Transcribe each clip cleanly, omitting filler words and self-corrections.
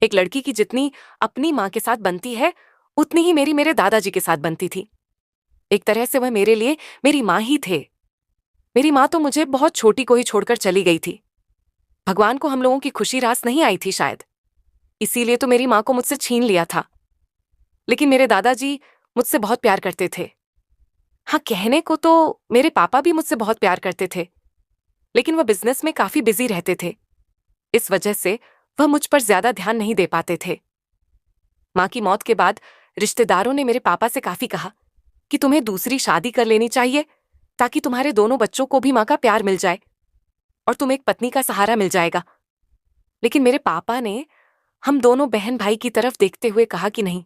एक लड़की की जितनी अपनी माँ के साथ बनती है, उतनी ही मेरी मेरे दादाजी के साथ बनती थी। एक तरह से वह मेरे लिए मेरी माँ ही थे। मेरी माँ तो मुझे बहुत छोटी को ही छोड़कर चली गई थी। भगवान को हम लोगों की खुशी रास नहीं आई थी शायद, इसीलिए तो मेरी माँ को मुझसे छीन लिया था। लेकिन मेरे दादाजी मुझसे बहुत प्यार करते थे। हाँ, कहने को तो मेरे पापा भी मुझसे बहुत प्यार करते थे, लेकिन वह बिजनेस में काफी बिजी रहते थे। इस वजह से वह मुझ पर ज्यादा ध्यान नहीं दे पाते थे। माँ की मौत के बाद रिश्तेदारों ने मेरे पापा से काफी कहा कि तुम्हें दूसरी शादी कर लेनी चाहिए, ताकि तुम्हारे दोनों बच्चों को भी माँ का प्यार मिल जाए और तुम्हें एक पत्नी का सहारा मिल जाएगा। लेकिन मेरे पापा ने हम दोनों बहन भाई की तरफ देखते हुए कहा कि नहीं,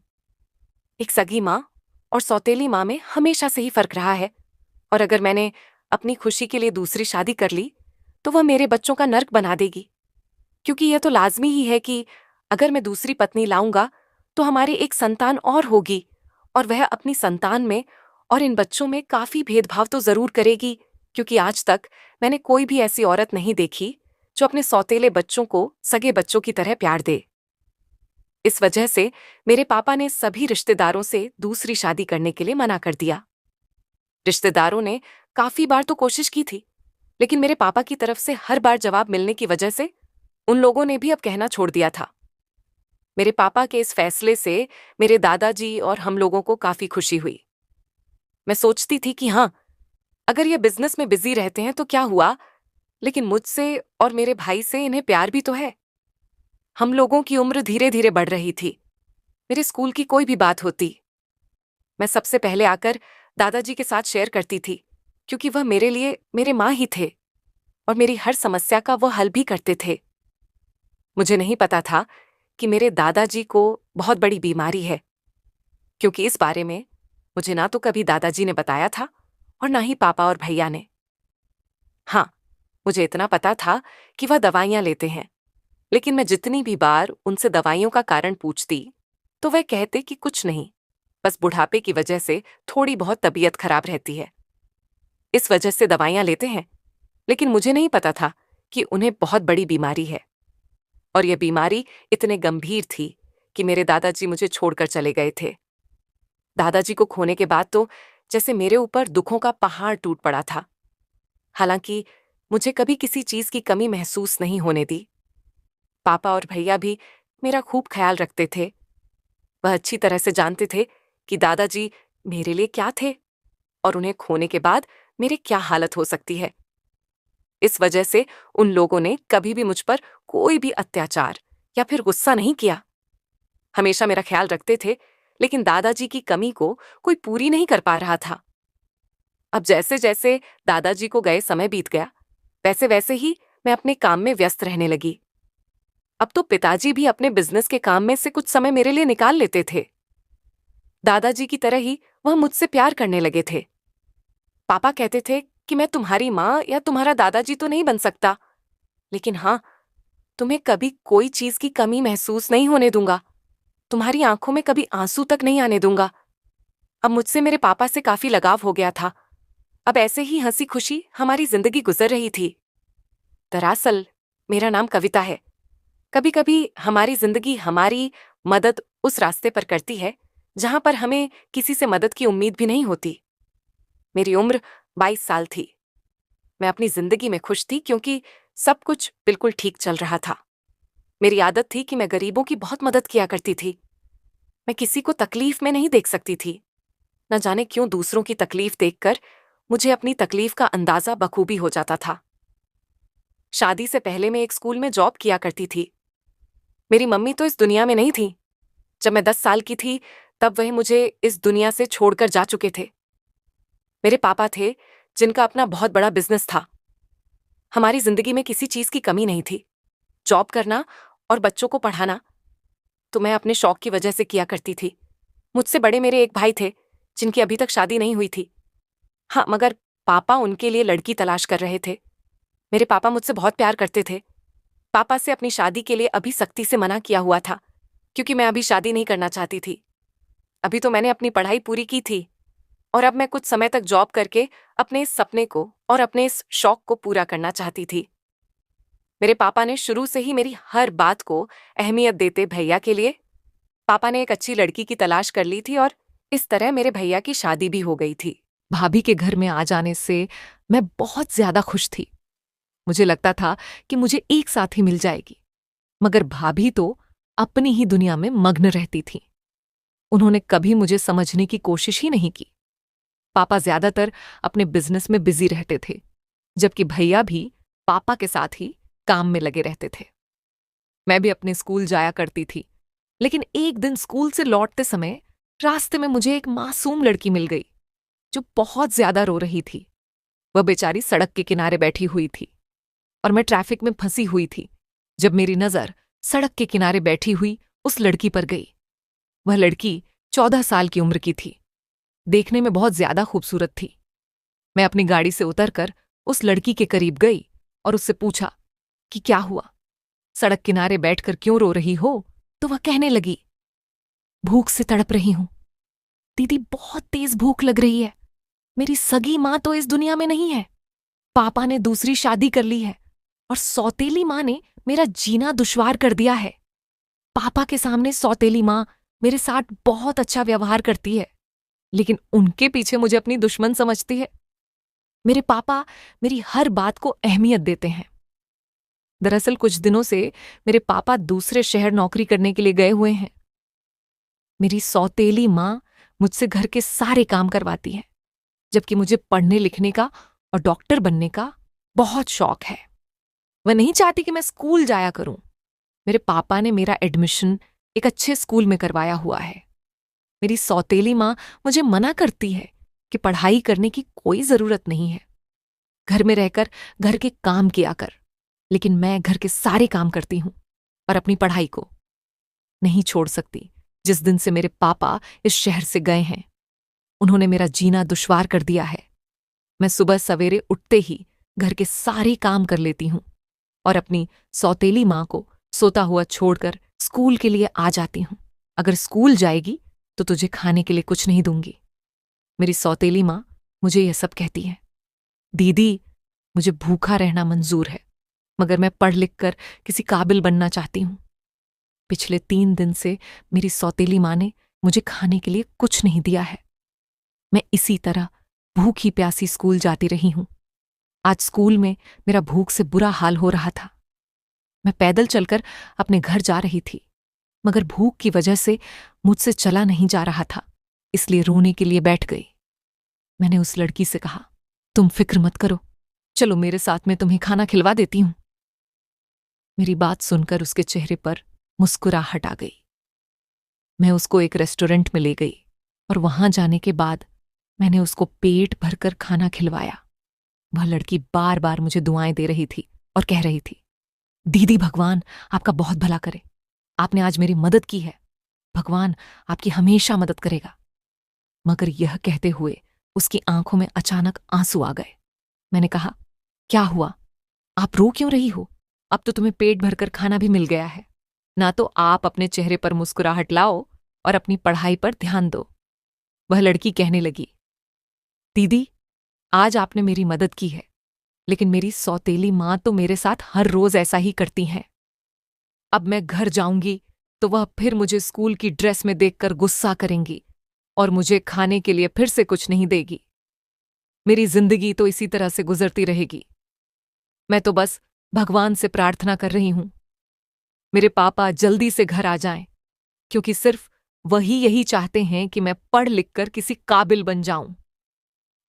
एक सगी माँ और सौतेली माँ में हमेशा से ही फर्क रहा है, और अगर मैंने अपनी खुशी के लिए दूसरी शादी कर ली तो वह मेरे बच्चों का नर्क बना देगी। क्योंकि यह तो लाजमी ही है कि अगर मैं दूसरी पत्नी लाऊंगा तो हमारी एक संतान और होगी, और वह अपनी संतान में और इन बच्चों में काफी भेदभाव तो जरूर करेगी, क्योंकि आज तक मैंने कोई भी ऐसी औरत नहीं देखी जो अपने सौतेले बच्चों को सगे बच्चों की तरह प्यार दे। इस वजह से मेरे पापा ने सभी रिश्तेदारों से दूसरी शादी करने के लिए मना कर दिया। रिश्तेदारों ने काफी बार तो कोशिश की थी, लेकिन मेरे पापा की तरफ से हर बार जवाब मिलने की वजह से उन लोगों ने भी अब कहना छोड़ दिया था। मेरे पापा के इस फैसले से मेरे दादाजी और हम लोगों को काफी खुशी हुई। मैं सोचती थी कि हाँ, अगर ये बिजनेस में बिजी रहते हैं तो क्या हुआ, लेकिन मुझसे और मेरे भाई से इन्हें प्यार भी तो है। हम लोगों की उम्र धीरे धीरे बढ़ रही थी। मेरे स्कूल की कोई भी बात होती, मैं सबसे पहले आकर दादाजी के साथ शेयर करती थी, क्योंकि वह मेरे लिए मेरे माँ ही थे और मेरी हर समस्या का वह हल भी करते थे। मुझे नहीं पता था कि मेरे दादाजी को बहुत बड़ी बीमारी है, क्योंकि इस बारे में मुझे ना तो कभी दादाजी ने बताया था और ना ही पापा और भैया ने। हाँ, मुझे इतना पता था कि वह दवाइयां लेते हैं, लेकिन मैं जितनी भी बार उनसे दवाइयों का कारण पूछती तो वह कहते कि कुछ नहीं, बस बुढ़ापे की वजह से थोड़ी बहुत तबीयत खराब रहती है, इस वजह से दवाइयां लेते हैं। लेकिन मुझे नहीं पता था कि उन्हें बहुत बड़ी बीमारी है, और यह बीमारी इतने गंभीर थी कि मेरे दादाजी मुझे छोड़कर चले गए थे। दादाजी को खोने के बाद तो जैसे मेरे ऊपर दुखों का पहाड़ टूट पड़ा था। हालांकि मुझे कभी किसी चीज की कमी महसूस नहीं होने दी। पापा और भैया भी मेरा खूब ख्याल रखते थे। वह अच्छी तरह से जानते थे कि दादाजी मेरे लिए क्या थे और उन्हें खोने के बाद मेरे क्या हालत हो सकती है। इस वजह से उन लोगों ने कभी भी मुझ पर कोई भी अत्याचार या फिर गुस्सा नहीं किया। हमेशा मेरा ख्याल रखते थे, लेकिन दादाजी की कमी को कोई पूरी नहीं कर पा रहा था। अब जैसे जैसे दादाजी को गए समय बीत गया, वैसे वैसे ही मैं अपने काम में व्यस्त रहने लगी। अब तो पिताजी भी अपने बिजनेस के काम में से कुछ समय मेरे लिए निकाल लेते थे। दादाजी की तरह ही वह मुझसे प्यार करने लगे थे। पापा कहते थे कि मैं तुम्हारी माँ या तुम्हारा दादाजी तो नहीं बन सकता, लेकिन हाँ, तुम्हें कभी कोई चीज की कमी महसूस नहीं होने दूंगा, तुम्हारी आंखों में कभी आंसू तक नहीं आने दूंगा। अब मुझसे मेरे पापा से काफी लगाव हो गया था। अब ऐसे ही हंसी खुशी हमारी जिंदगी गुजर रही थी। दरअसल मेरा नाम कविता है। कभी कभी हमारी जिंदगी हमारी मदद उस रास्ते पर करती है जहां पर हमें किसी से मदद की उम्मीद भी नहीं होती। मेरी उम्र 22 साल थी। मैं अपनी जिंदगी में खुश थी, क्योंकि सब कुछ बिल्कुल ठीक चल रहा था। मेरी आदत थी कि मैं गरीबों की बहुत मदद किया करती थी। मैं किसी को तकलीफ में नहीं देख सकती थी। न जाने क्यों दूसरों की तकलीफ देखकर मुझे अपनी तकलीफ का अंदाजा बखूबी हो जाता था। शादी से पहले मैं एक स्कूल में जॉब किया करती थी। मेरी मम्मी तो इस दुनिया में नहीं थी। जब मैं 10 साल की थी तब वह मुझे इस दुनिया से छोड़कर जा चुके थे। मेरे पापा थे जिनका अपना बहुत बड़ा बिजनेस था। हमारी जिंदगी में किसी चीज की कमी नहीं थी। जॉब करना और बच्चों को पढ़ाना तो मैं अपने शौक की वजह से किया करती थी। मुझसे बड़े मेरे एक भाई थे जिनकी अभी तक शादी नहीं हुई थी। हाँ, मगर पापा उनके लिए लड़की तलाश कर रहे थे। मेरे पापा मुझसे बहुत प्यार करते थे। पापा से अपनी शादी के लिए अभी सख्ती से मना किया हुआ था, क्योंकि मैं अभी शादी नहीं करना चाहती थी। अभी तो मैंने अपनी पढ़ाई पूरी की थी, और अब मैं कुछ समय तक जॉब करके अपने इस सपने को और अपने इस शौक को पूरा करना चाहती थी। मेरे पापा ने शुरू से ही मेरी हर बात को अहमियत देते भैया के लिए। पापा ने एक अच्छी लड़की की तलाश कर ली थी और इस तरह मेरे भैया की शादी भी हो गई थी। भाभी के घर में आ जाने से मैं बहुत ज्यादा खुश थी। मुझे लगता था कि मुझे एक साथ ही मिल जाएगी, मगर भाभी तो अपनी ही दुनिया में मग्न रहती थी। उन्होंने कभी मुझे समझने की कोशिश ही नहीं की। पापा ज्यादातर अपने बिजनेस में बिजी रहते थे, जबकि भैया भी पापा के साथ ही काम में लगे रहते थे। मैं भी अपने स्कूल जाया करती थी, लेकिन एक दिन स्कूल से लौटते समय रास्ते में मुझे एक मासूम लड़की मिल गई जो बहुत ज्यादा रो रही थी। वह बेचारी सड़क के किनारे बैठी हुई थी और मैं ट्रैफिक में फंसी हुई थी जब मेरी नजर सड़क के किनारे बैठी हुई उस लड़की पर गई। वह लड़की 14 साल की उम्र की थी, देखने में बहुत ज्यादा खूबसूरत थी। मैं अपनी गाड़ी से उतरकर उस लड़की के करीब गई और उससे पूछा कि क्या हुआ, सड़क किनारे बैठकर क्यों रो रही हो? तो वह कहने लगी, भूख से तड़प रही हूं दीदी, बहुत तेज भूख लग रही है। मेरी सगी माँ तो इस दुनिया में नहीं है, पापा ने दूसरी शादी कर ली है और सौतेली माँ ने मेरा जीना दुश्वार कर दिया है। पापा के सामने सौतेली माँ मेरे साथ बहुत अच्छा व्यवहार करती है, लेकिन उनके पीछे मुझे अपनी दुश्मन समझती है। मेरे पापा मेरी हर बात को अहमियत देते हैं। दरअसल कुछ दिनों से मेरे पापा दूसरे शहर नौकरी करने के लिए गए हुए हैं। मेरी सौतेली माँ मुझसे घर के सारे काम करवाती है, जबकि मुझे पढ़ने लिखने का और डॉक्टर बनने का बहुत शौक है। वह नहीं चाहती कि मैं स्कूल जाया करूं। मेरे पापा ने मेरा एडमिशन एक अच्छे स्कूल में करवाया हुआ है। मेरी सौतेली माँ मुझे मना करती है कि पढ़ाई करने की कोई जरूरत नहीं है, घर में रहकर घर के काम किया कर, लेकिन मैं घर के सारे काम करती हूं और अपनी पढ़ाई को नहीं छोड़ सकती। जिस दिन से मेरे पापा इस शहर से गए हैं, उन्होंने मेरा जीना दुश्वार कर दिया है। मैं सुबह सवेरे उठते ही घर के सारे काम कर लेती हूं और अपनी सौतेली माँ को सोता हुआ छोड़कर स्कूल के लिए आ जाती हूं। अगर स्कूल जाएगी तो तुझे खाने के लिए कुछ नहीं दूंगी। मेरी सौतेली माँ मुझे यह सब कहती है। दीदी, मुझे भूखा रहना मंजूर है, मगर मैं पढ़ लिख कर किसी काबिल बनना चाहती हूं। पिछले 3 दिन से मेरी सौतेली माँ ने मुझे खाने के लिए कुछ नहीं दिया है। मैं इसी तरह भूखी प्यासी स्कूल जाती रही हूं। आज स्कूल में मेरा भूख से बुरा हाल हो रहा था। मैं पैदल चलकर अपने घर जा रही थी, मगर भूख की वजह से मुझसे चला नहीं जा रहा था, इसलिए रोने के लिए बैठ गई। मैंने उस लड़की से कहा, तुम फिक्र मत करो, चलो मेरे साथ में तुम्हें खाना खिलवा देती हूं। मेरी बात सुनकर उसके चेहरे पर मुस्कुराहट आ गई। मैं उसको एक रेस्टोरेंट में ले गई और वहां जाने के बाद मैंने उसको पेट भरकर खाना खिलवाया। वह लड़की बार बार मुझे दुआएं दे रही थी और कह रही थी, दीदी, भगवान आपका बहुत भला करे, आपने आज मेरी मदद की है, भगवान आपकी हमेशा मदद करेगा। मगर यह कहते हुए उसकी आंखों में अचानक आंसू आ गए। मैंने कहा, क्या हुआ, आप रो क्यों रही हो? अब तो तुम्हें पेट भरकर खाना भी मिल गया है, ना तो आप अपने चेहरे पर मुस्कुराहट लाओ और अपनी पढ़ाई पर ध्यान दो। वह लड़की कहने लगी, दीदी, आज आपने मेरी मदद की है, लेकिन मेरी सौतेली माँ तो मेरे साथ हर रोज ऐसा ही करती हैं। अब मैं घर जाऊंगी तो वह फिर मुझे स्कूल की ड्रेस में देखकर गुस्सा करेंगी और मुझे खाने के लिए फिर से कुछ नहीं देगी। मेरी जिंदगी तो इसी तरह से गुजरती रहेगी। मैं तो बस भगवान से प्रार्थना कर रही हूं, मेरे पापा जल्दी से घर आ जाएं, क्योंकि सिर्फ वही यही चाहते हैं कि मैं पढ़ लिख कर किसी काबिल बन जाऊं।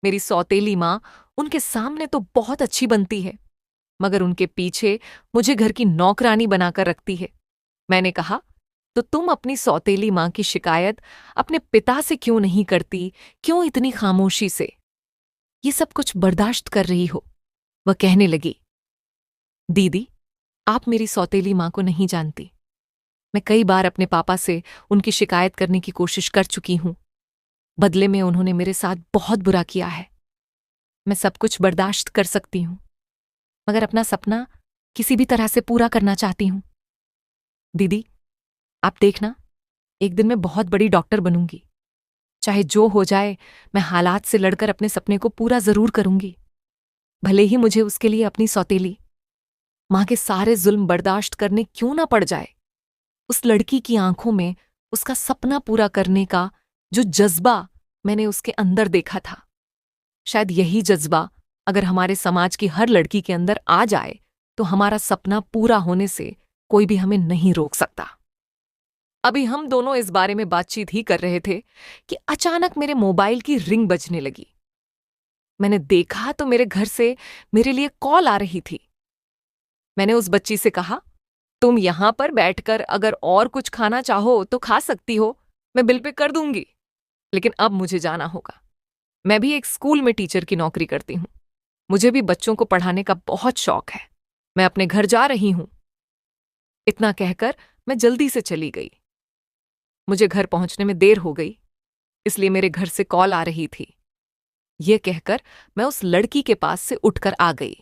मेरी सौतेली माँ उनके सामने तो बहुत अच्छी बनती है, मगर उनके पीछे मुझे घर की नौकरानी बनाकर रखती है। मैंने कहा, तो तुम अपनी सौतेली माँ की शिकायत अपने पिता से क्यों नहीं करती? क्यों इतनी खामोशी से ये सब कुछ बर्दाश्त कर रही हो? वह कहने लगी, दीदी, आप मेरी सौतेली माँ को नहीं जानती। मैं कई बार अपने पापा से उनकी शिकायत करने की कोशिश कर चुकी हूं। बदले में उन्होंने मेरे साथ बहुत बुरा किया है। मैं सब कुछ बर्दाश्त कर सकती हूं, मगर अपना सपना किसी भी तरह से पूरा करना चाहती हूं। दीदी, आप देखना, एक दिन मैं बहुत बड़ी डॉक्टर बनूंगी। चाहे जो हो जाए, मैं हालात से लड़कर अपने सपने को पूरा जरूर करूंगी, भले ही मुझे उसके लिए अपनी सौतेली माँ के सारे जुल्म बर्दाश्त करने क्यों ना पड़ जाए। उस लड़की की आंखों में उसका सपना पूरा करने का जो जज्बा मैंने उसके अंदर देखा था, शायद यही जज्बा अगर हमारे समाज की हर लड़की के अंदर आ जाए तो हमारा सपना पूरा होने से कोई भी हमें नहीं रोक सकता। अभी हम दोनों इस बारे में बातचीत ही कर रहे थे कि अचानक मेरे मोबाइल की रिंग बजने लगी। मैंने देखा तो मेरे घर से मेरे लिए कॉल आ रही थी। मैंने उस बच्ची से कहा, तुम यहां पर बैठकर अगर और कुछ खाना चाहो तो खा सकती हो, मैं बिल पे कर दूंगी, लेकिन अब मुझे जाना होगा। मैं भी एक स्कूल में टीचर की नौकरी करती हूँ। मुझे भी बच्चों को पढ़ाने का बहुत शौक है। मैं अपने घर जा रही हूं। इतना कहकर मैं जल्दी से चली गई। मुझे घर पहुंचने में देर हो गई, इसलिए मेरे घर से कॉल आ रही थी। यह कहकर मैं उस लड़की के पास से उठकर आ गई।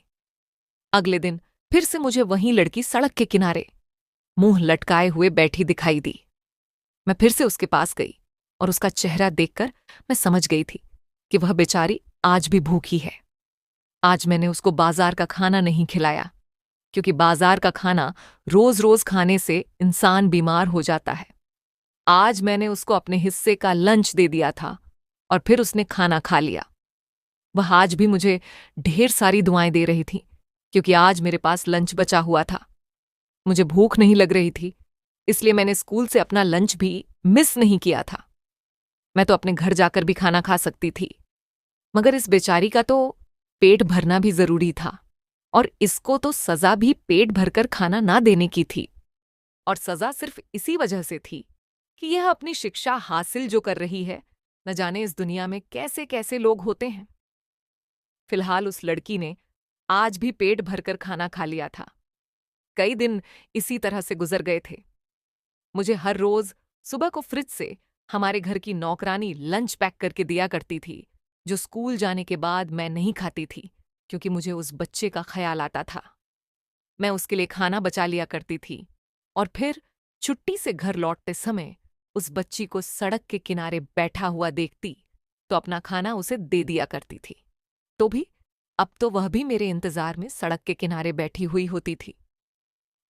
अगले दिन फिर से मुझे वही लड़की सड़क के किनारे मुंह लटकाए हुए बैठी दिखाई दी। मैं फिर से उसके पास गई और उसका चेहरा देखकर मैं समझ गई थी कि वह बेचारी आज भी भूखी है। आज मैंने उसको बाजार का खाना नहीं खिलाया, क्योंकि बाजार का खाना रोज रोज खाने से इंसान बीमार हो जाता है। आज मैंने उसको अपने हिस्से का लंच दे दिया था और फिर उसने खाना खा लिया। वह आज भी मुझे ढेर सारी दुआएं दे रही थी, क्योंकि आज मेरे पास लंच बचा हुआ था। मुझे भूख नहीं लग रही थी, इसलिए मैंने स्कूल से अपना लंच भी मिस नहीं किया था। मैं तो अपने घर जाकर भी खाना खा सकती थी, मगर इस बेचारी का तो पेट भरना भी जरूरी था, और इसको तो सजा भी पेट भरकर खाना ना देने की थी। और सजा सिर्फ इसी वजह से थी कि यह अपनी शिक्षा हासिल जो कर रही है, न जाने इस दुनिया में कैसे कैसे लोग होते हैं। फिलहाल उस लड़की ने आज भी पेट भरकर खाना खा लिया था। कई दिन इसी तरह से गुजर गए थे। मुझे हर रोज सुबह को फ्रिज से हमारे घर की नौकरानी लंच पैक करके दिया करती थी, जो स्कूल जाने के बाद मैं नहीं खाती थी, क्योंकि मुझे उस बच्चे का ख्याल आता था। मैं उसके लिए खाना बचा लिया करती थी और फिर छुट्टी से घर लौटते समय उस बच्ची को सड़क के किनारे बैठा हुआ देखती तो अपना खाना उसे दे दिया करती थी। तो भी अब तो वह भी मेरे इंतजार में सड़क के किनारे बैठी हुई होती थी।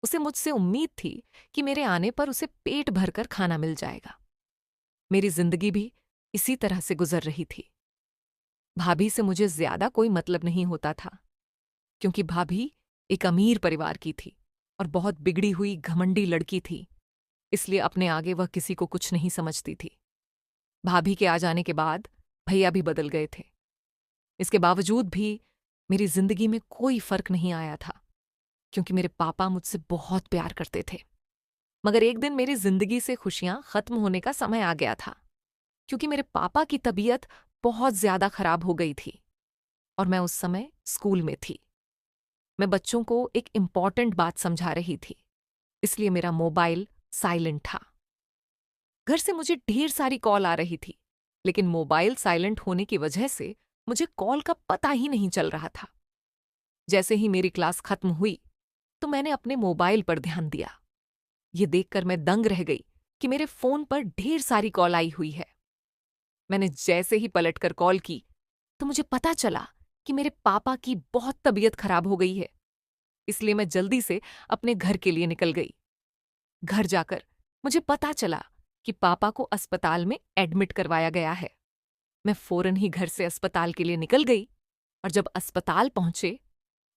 उसे मुझसे उम्मीद थी कि मेरे आने पर उसे पेट भरकर खाना मिल जाएगा। मेरी जिंदगी भी इसी तरह से गुजर रही थी। भाभी से मुझे ज्यादा कोई मतलब नहीं होता था, क्योंकि भाभी एक अमीर परिवार की थी और बहुत बिगड़ी हुई घमंडी लड़की थी, इसलिए अपने आगे वह किसी को कुछ नहीं समझती थी। भाभी के आ जाने के बाद भैया भी बदल गए थे। इसके बावजूद भी मेरी जिंदगी में कोई फर्क नहीं आया था, क्योंकि मेरे पापा मुझसे बहुत प्यार करते थे। मगर एक दिन मेरी जिंदगी से खुशियां खत्म होने का समय आ गया था, क्योंकि मेरे पापा की तबीयत बहुत ज्यादा खराब हो गई थी और मैं उस समय स्कूल में थी। मैं बच्चों को एक इम्पॉर्टेंट बात समझा रही थी, इसलिए मेरा मोबाइल साइलेंट था। घर से मुझे ढेर सारी कॉल आ रही थी, लेकिन मोबाइल साइलेंट होने की वजह से मुझे कॉल का पता ही नहीं चल रहा था। जैसे ही मेरी क्लास खत्म हुई तो मैंने अपने मोबाइल पर ध्यान दिया। ये देखकर मैं दंग रह गई कि मेरे फोन पर ढेर सारी कॉल आई हुई है। मैंने जैसे ही पलटकर कॉल की तो मुझे पता चला कि मेरे पापा की बहुत तबीयत खराब हो गई है, इसलिए मैं जल्दी से अपने घर के लिए निकल गई। घर जाकर मुझे पता चला कि पापा को अस्पताल में एडमिट करवाया गया है। मैं फौरन ही घर से अस्पताल के लिए निकल गई और जब अस्पताल पहुंचे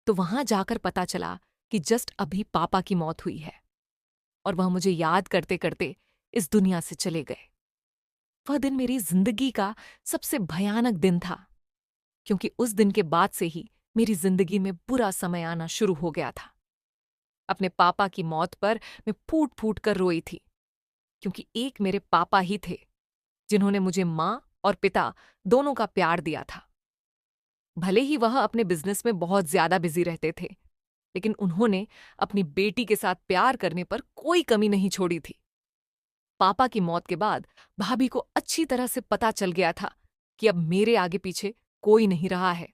तो वहां जाकर पता चला कि जस्ट अभी पापा की मौत हुई है और वह मुझे याद करते करते इस दुनिया से चले गए। वह दिन मेरी जिंदगी का सबसे भयानक दिन था, क्योंकि उस दिन के बाद से ही मेरी जिंदगी में बुरा समय आना शुरू हो गया था। अपने पापा की मौत पर मैं फूट फूट कर रोई थी, क्योंकि एक मेरे पापा ही थे जिन्होंने मुझे माँ और पिता दोनों का प्यार दिया था। भले ही वह अपने बिजनेस में बहुत ज्यादा बिजी रहते थे, लेकिन उन्होंने अपनी बेटी के साथ प्यार करने पर कोई कमी नहीं छोड़ी थी। पापा की मौत के बाद भाभी को अच्छी तरह से पता चल गया था कि अब मेरे आगे पीछे कोई नहीं रहा है।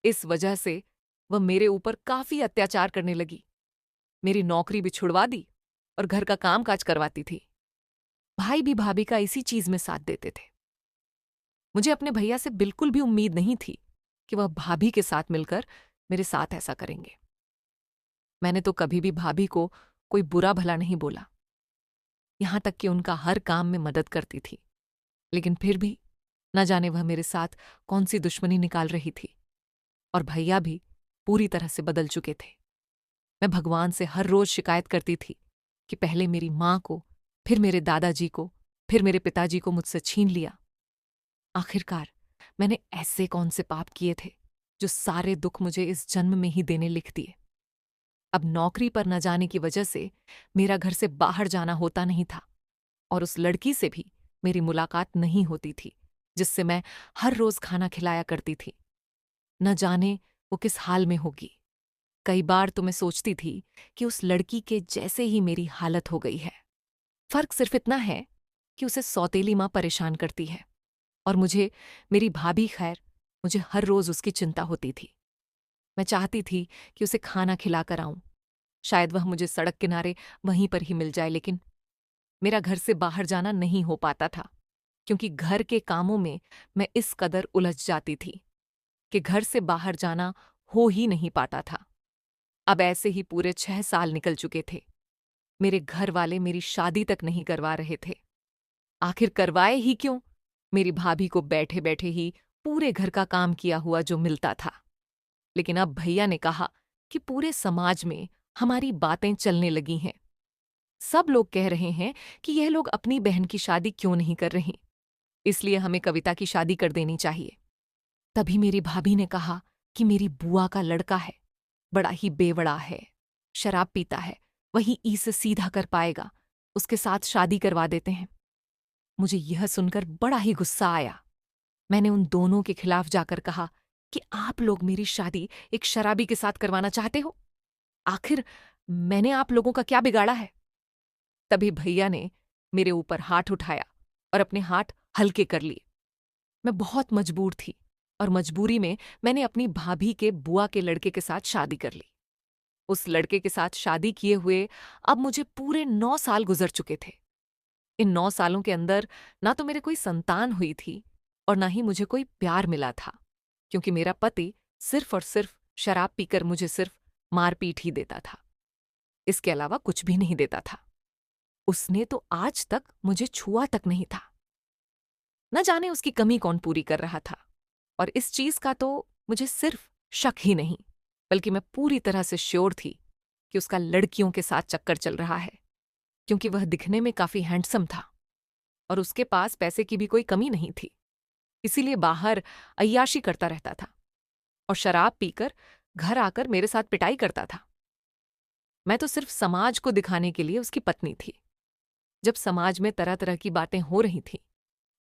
इस वजह से वह मेरे ऊपर काफी अत्याचार करने लगी। मेरी नौकरी भी छुड़वा दी और घर का कामकाज करवाती थी। भाई भी भाभी का इसी चीज में साथ देते थे। मुझे अपने भैया से बिल्कुल भी उम्मीद नहीं थी कि वह भाभी के साथ मिलकर मेरे साथ ऐसा करेंगे। मैंने तो कभी भी भाभी को कोई बुरा भला नहीं बोला, यहां तक कि उनका हर काम में मदद करती थी। लेकिन फिर भी न जाने वह मेरे साथ कौन सी दुश्मनी निकाल रही थी। और भैया भी पूरी तरह से बदल चुके थे। मैं भगवान से हर रोज शिकायत करती थी कि पहले मेरी मां को, फिर मेरे दादाजी को, फिर मेरे पिताजी को मुझसे छीन लिया। आखिरकार मैंने ऐसे कौन से पाप किए थे जो सारे दुख मुझे इस जन्म में ही देने लिख दिए। अब नौकरी पर न जाने की वजह से मेरा घर से बाहर जाना होता नहीं था और उस लड़की से भी मेरी मुलाकात नहीं होती थी जिससे मैं हर रोज खाना खिलाया करती थी। न जाने वो किस हाल में होगी। कई बार तो मैं सोचती थी कि उस लड़की के जैसे ही मेरी हालत हो गई है। फर्क सिर्फ इतना है कि उसे सौतेली मां परेशान करती है और मुझे मेरी भाभी, खैर, मुझे हर रोज उसकी चिंता होती थी। मैं चाहती थी कि उसे खाना खिलाकर आऊं। शायद वह मुझे सड़क किनारे वहीं पर ही मिल जाए, लेकिन मेरा घर से बाहर जाना नहीं हो पाता था क्योंकि घर के कामों में मैं इस कदर उलझ जाती थी कि घर से बाहर जाना हो ही नहीं पाता था। अब ऐसे ही पूरे 6 साल निकल चुके थे। मेरे घर वाले मेरी शादी तक नहीं करवा रहे थे। आखिर करवाए ही क्यों? मेरी भाभी को बैठे बैठे ही पूरे घर का काम किया हुआ जो मिलता था। लेकिन अब भैया ने कहा कि पूरे समाज में हमारी बातें चलने लगी हैं। सब लोग कह रहे हैं कि यह लोग अपनी बहन की शादी क्यों नहीं कर रहे, इसलिए हमें कविता की शादी कर देनी चाहिए। तभी मेरी भाभी ने कहा कि मेरी बुआ का लड़का है, बड़ा ही बेवड़ा है, शराब पीता है, वही ई से सीधा कर पाएगा, उसके साथ शादी करवा देते हैं। मुझे यह सुनकर बड़ा ही गुस्सा आया। मैंने उन दोनों के खिलाफ जाकर कहा कि आप लोग मेरी शादी एक शराबी के साथ करवाना चाहते हो? आखिर मैंने आप लोगों का क्या बिगाड़ा है? तभी भैया ने मेरे ऊपर हाथ उठाया और अपने हाथ हल्के कर लिए। मैं बहुत मजबूर थी और मजबूरी में मैंने अपनी भाभी के बुआ के लड़के के साथ शादी कर ली। उस लड़के के साथ शादी किए हुए अब मुझे पूरे 9 साल गुजर चुके थे। इन 9 सालों के अंदर ना तो मेरे कोई संतान हुई थी और ना ही मुझे कोई प्यार मिला था, क्योंकि मेरा पति सिर्फ और सिर्फ शराब पीकर मुझे सिर्फ मारपीट ही देता था। इसके अलावा कुछ भी नहीं देता था। उसने तो आज तक मुझे छुआ तक नहीं था। न जाने उसकी कमी कौन पूरी कर रहा था। और इस चीज का तो मुझे सिर्फ शक ही नहीं, बल्कि मैं पूरी तरह से श्योर थी कि उसका लड़कियों के साथ चक्कर चल रहा है, क्योंकि वह दिखने में काफी हैंडसम था और उसके पास पैसे की भी कोई कमी नहीं थी। इसीलिए बाहर अय्याशी करता रहता था और शराब पीकर घर आकर मेरे साथ पिटाई करता था। मैं तो सिर्फ समाज को दिखाने के लिए उसकी पत्नी थी। जब समाज में तरह तरह की बातें हो रही थीं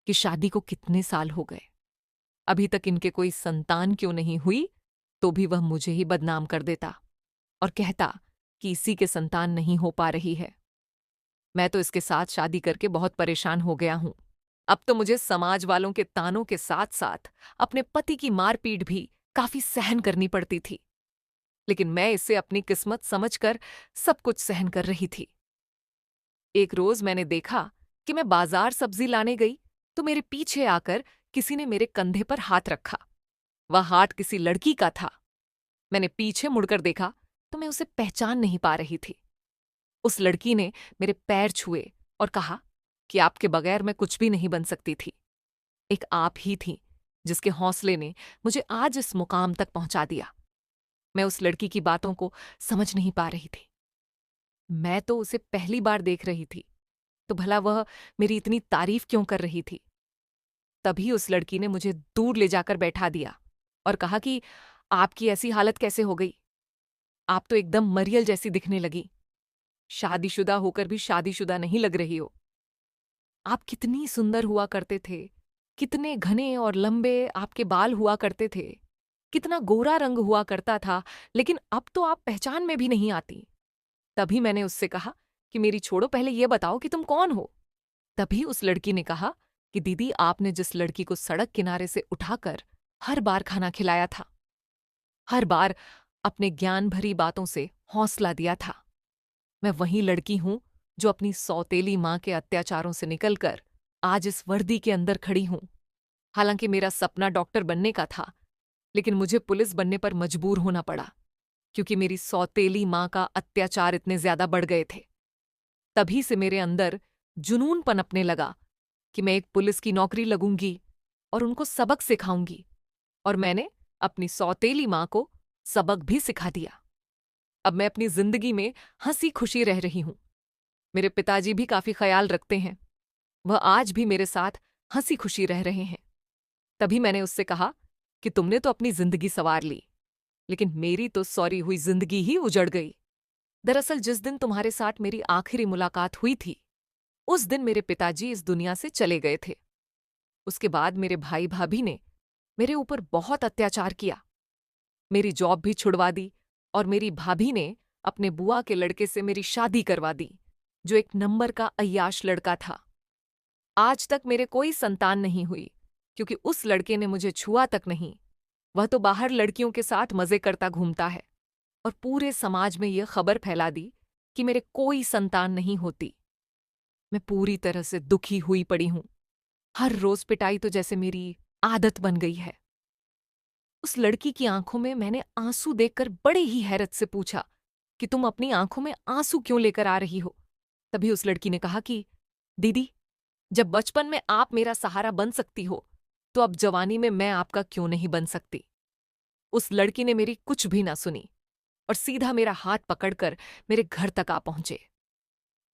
कि शादी को कितने साल हो गए, अभी तक इनके कोई संतान क्यों नहीं हुई, तो भी वह मुझे ही बदनाम कर देता और कहता कि इसी के संतान नहीं हो पा रही है। मैं तो इसके साथ शादी करके बहुत परेशान हो गया हूं। अब तो मुझे समाज वालों के तानों के साथ साथ अपने पति की मारपीट भी काफी सहन करनी पड़ती थी, लेकिन मैं इसे अपनी किस्मत समझकर सब कुछ सहन कर रही थी। एक रोज मैंने देखा कि मैं बाजार सब्जी लाने गई तो मेरे पीछे आकर किसी ने मेरे कंधे पर हाथ रखा। वह हाथ किसी लड़की का था। मैंने पीछे मुड़कर देखा तो मैं उसे पहचान नहीं पा रही थी। उस लड़की ने मेरे पैर छुए और कहा कि आपके बगैर मैं कुछ भी नहीं बन सकती थी। एक आप ही थी जिसके हौसले ने मुझे आज इस मुकाम तक पहुंचा दिया। मैं उस लड़की की बातों को समझ नहीं पा रही थी। मैं तो उसे पहली बार देख रही थी, तो भला वह मेरी इतनी तारीफ क्यों कर रही थी? तभी उस लड़की ने मुझे दूर ले जाकर बैठा दिया और कहा कि आपकी ऐसी हालत कैसे हो गई? आप तो एकदम मरियल जैसी दिखने लगी। शादीशुदा होकर भी शादीशुदा नहीं लग रही हो। आप कितनी सुंदर हुआ करते थे, कितने घने और लंबे आपके बाल हुआ करते थे, कितना गोरा रंग हुआ करता था, लेकिन अब तो आप पहचान में भी नहीं आती। तभी मैंने उससे कहा कि मेरी छोड़ो, पहले ये बताओ कि तुम कौन हो? तभी उस लड़की ने कहा कि दीदी, आपने जिस लड़की को सड़क किनारे से उठाकर हर बार खाना खिलाया था, हर बार अपने ज्ञान भरी बातों से हौसला दिया था, मैं वही लड़की हूं जो अपनी सौतेली मां के अत्याचारों से निकलकर आज इस वर्दी के अंदर खड़ी हूं। हालांकि मेरा सपना डॉक्टर बनने का था, लेकिन मुझे पुलिस बनने पर मजबूर होना पड़ा। क्योंकि मेरी सौतेली माँ का अत्याचार इतने ज्यादा बढ़ गए थे। तभी से मेरे अंदर जुनून पनपने लगा कि मैं एक पुलिस की नौकरी लगूंगी और उनको सबक सिखाऊंगी। और मैंने अपनी सौतेली माँ को सबक भी सिखा दिया। अब मैं अपनी जिंदगी में हंसी खुशी रह रही हूं। मेरे पिताजी भी काफी ख्याल रखते हैं। वह आज भी मेरे साथ हंसी खुशी रह रहे हैं। तभी मैंने उससे कहा कि तुमने तो अपनी जिंदगी संवार ली, लेकिन मेरी तो सौरी हुई जिंदगी ही उजड़ गई। दरअसल जिस दिन तुम्हारे साथ मेरी आखिरी मुलाकात हुई थी, उस दिन मेरे पिताजी इस दुनिया से चले गए थे। उसके बाद मेरे भाई भाभी ने मेरे ऊपर बहुत अत्याचार किया। मेरी जॉब भी छुड़वा दी और मेरी भाभी ने अपने बुआ के लड़के से मेरी शादी करवा दी, जो एक नंबर का अय्याश लड़का था। आज तक मेरे कोई संतान नहीं हुई, क्योंकि उस लड़के ने मुझे छुआ तक नहीं। वह तो बाहर लड़कियों के साथ मजे करता घूमता है। और पूरे समाज में यह खबर फैला दी कि मेरे कोई संतान नहीं होती। मैं पूरी तरह से दुखी हुई पड़ी हूं। हर रोज पिटाई तो जैसे मेरी आदत बन गई है। उस लड़की की आंखों में मैंने आंसू देखकर बड़े ही हैरत से पूछा कि तुम अपनी आंखों में आंसू क्यों लेकर आ रही हो। तभी उस लड़की ने कहा कि दीदी, जब बचपन में आप मेरा सहारा बन सकती हो, तो अब जवानी में मैं आपका क्यों नहीं बन सकती। उस लड़की ने मेरी कुछ भी ना सुनी और सीधा मेरा हाथ पकड़कर मेरे घर तक आ पहुंचे।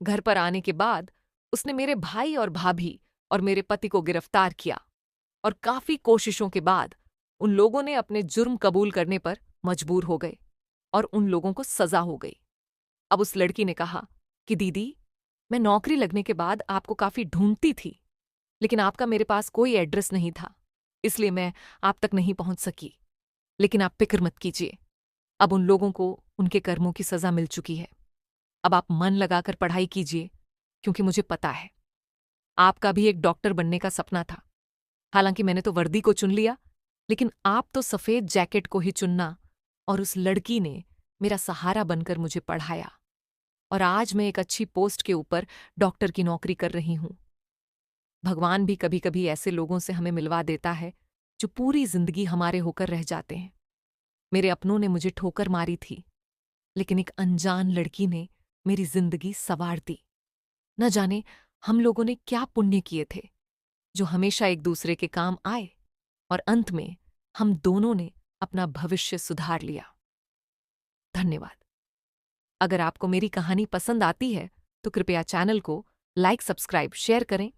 घर पर आने के बाद उसने मेरे भाई और भाभी और मेरे पति को गिरफ्तार किया और काफी कोशिशों के बाद उन लोगों ने अपने जुर्म कबूल करने पर मजबूर हो गए और उन लोगों को सजा हो गई। अब उस लड़की ने कहा कि दीदी, मैं नौकरी लगने के बाद आपको काफी ढूंढती थी, लेकिन आपका मेरे पास कोई एड्रेस नहीं था, इसलिए मैं आप तक नहीं पहुंच सकी। लेकिन आप फिक्र मत कीजिए, अब उन लोगों को उनके कर्मों की सजा मिल चुकी है। अब आप मन लगाकर पढ़ाई कीजिए, क्योंकि मुझे पता है आपका भी एक डॉक्टर बनने का सपना था। हालांकि मैंने तो वर्दी को चुन लिया, लेकिन आप तो सफेद जैकेट को ही चुनना। और उस लड़की ने मेरा सहारा बनकर मुझे पढ़ाया और आज मैं एक अच्छी पोस्ट के ऊपर डॉक्टर की नौकरी कर रही हूं। भगवान भी कभी कभी ऐसे लोगों से हमें मिलवा देता है जो पूरी जिंदगी हमारे होकर रह जाते हैं। मेरे अपनों ने मुझे ठोकर मारी थी, लेकिन एक अनजान लड़की ने मेरी जिंदगी संवार दी। न जाने हम लोगों ने क्या पुण्य किए थे जो हमेशा एक दूसरे के काम आए और अंत में हम दोनों ने अपना भविष्य सुधार लिया। धन्यवाद। अगर आपको मेरी कहानी पसंद आती है तो कृपया चैनल को लाइक, सब्सक्राइब, शेयर करें